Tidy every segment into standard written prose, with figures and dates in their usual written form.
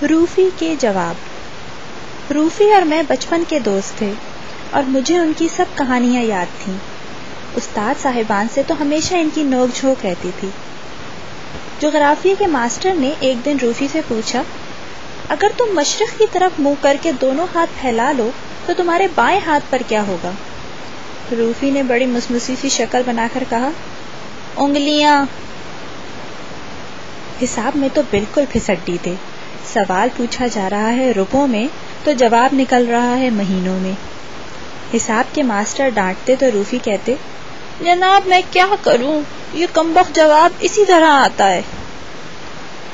روفی کے جواب۔ روفی اور میں بچپن کے دوست تھے اور مجھے ان کی سب کہانیاں یاد تھیں۔ استاد صاحبان سے تو ہمیشہ ان کی نوک جھونک رہتی تھی۔ جغرافیہ کے ماسٹر نے ایک دن روفی سے پوچھا، اگر تم مشرق کی طرف منہ کر کے دونوں ہاتھ پھیلا لو تو تمہارے بائیں ہاتھ پر کیا ہوگا؟ روفی نے بڑی مسمسی سی شکل بنا کر کہا، انگلیاں۔ حساب میں تو بالکل پھسڈی تھے۔ سوال پوچھا جا رہا ہے روپوں میں تو جواب نکل رہا ہے مہینوں میں۔ حساب کے ماسٹر ڈانٹتے تو روفی کہتے، جناب میں کیا کروں، یہ کمبخت جواب اسی طرح آتا ہے۔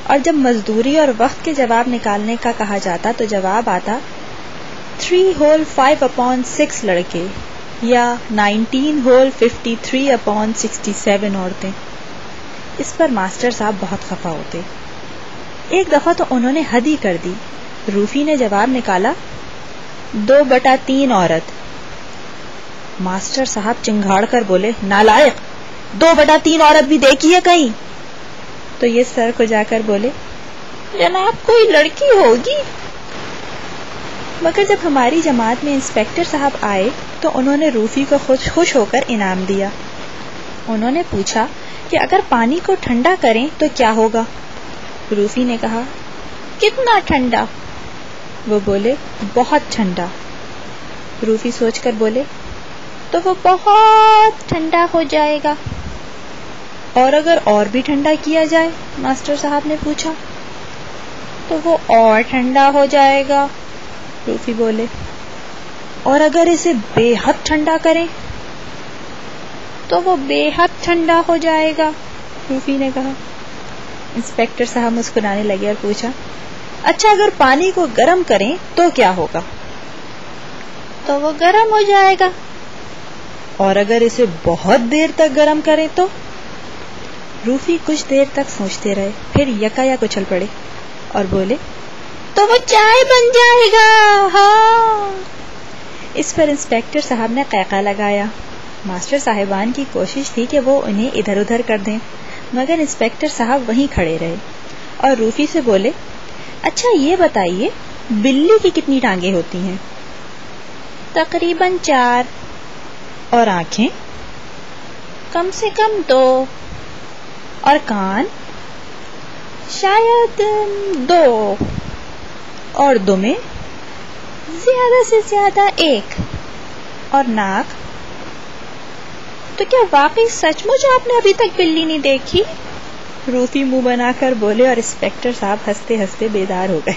اور جب مزدوری اور وقت کے جواب نکالنے کا کہا جاتا تو جواب آتا 3 ہول 5/6 لڑکے یا 19 ہول 53/67 عورتیں۔ اس پر ماسٹر صاحب بہت خفا ہوتے۔ ایک دفعہ تو انہوں نے حد ہی کر دی۔ روفی نے جواب نکالا 2/3 عورت۔ ماسٹر صاحب چنگھاڑ کر بولے، نالائق، 2/3 عورت بھی دیکھی ہے کہیں؟ تو یہ سر کو جا کر بولے، جناب کوئی لڑکی ہوگی۔ مگر جب ہماری جماعت میں انسپیکٹر صاحب آئے تو انہوں نے روفی کو خوش ہو کر انعام دیا۔ انہوں نے پوچھا کہ اگر پانی کو ٹھنڈا کریں تو کیا ہوگا؟ روفی نے کہا، کتنا ٹھنڈا؟ وہ بولے، بہت ٹھنڈا۔ روفی سوچ کر بولے، تو وہ بہت ٹھنڈا ہو جائے گا۔ اور اگر اور بھی ٹھنڈا کیا جائے؟ ماسٹر صاحب نے پوچھا۔ تو وہ اور ٹھنڈا ہو جائے گا، روفی بولے۔ اور اگر اسے بے حد ٹھنڈا کریں تو وہ بے حد ٹھنڈا ہو جائے گا، روفی نے کہا۔ انسپیکٹر صاحب مسکرانے لگے اور پوچھا، اچھا اگر پانی کو گرم کریں تو کیا ہوگا؟ تو وہ گرم ہو جائے گا۔ اور اگر اسے بہت دیر تک گرم کریں تو؟ روفی کچھ دیر تک سوچتے رہے، پھر یکا یک اچھل پڑے اور بولے، تو وہ چائے بن جائے گا۔ ہاں۔ اس پر انسپیکٹر صاحب نے قیقہ لگایا۔ ماسٹر صاحبان کی کوشش تھی کہ وہ انہیں ادھر ادھر کر دیں، مگر انسپیکٹر صاحب وہیں کھڑے رہے اور روفی سے بولے، اچھا یہ بتائیے بلی کی کتنی ٹانگیں ہوتی ہیں؟ تقریباً 4۔ اور آنکھیں؟ کم سے کم 2۔ اور کان؟ شاید 2۔ اور دمیں؟ زیادہ سے زیادہ 1۔ اور ناک؟ تو کیا واقعی سچ مچ آپ نے ابھی تک بلی نہیں دیکھی؟ روفی منہ بنا کر بولے اور انسپیکٹر صاحب ہنستے ہنستے بیدار ہو گئے۔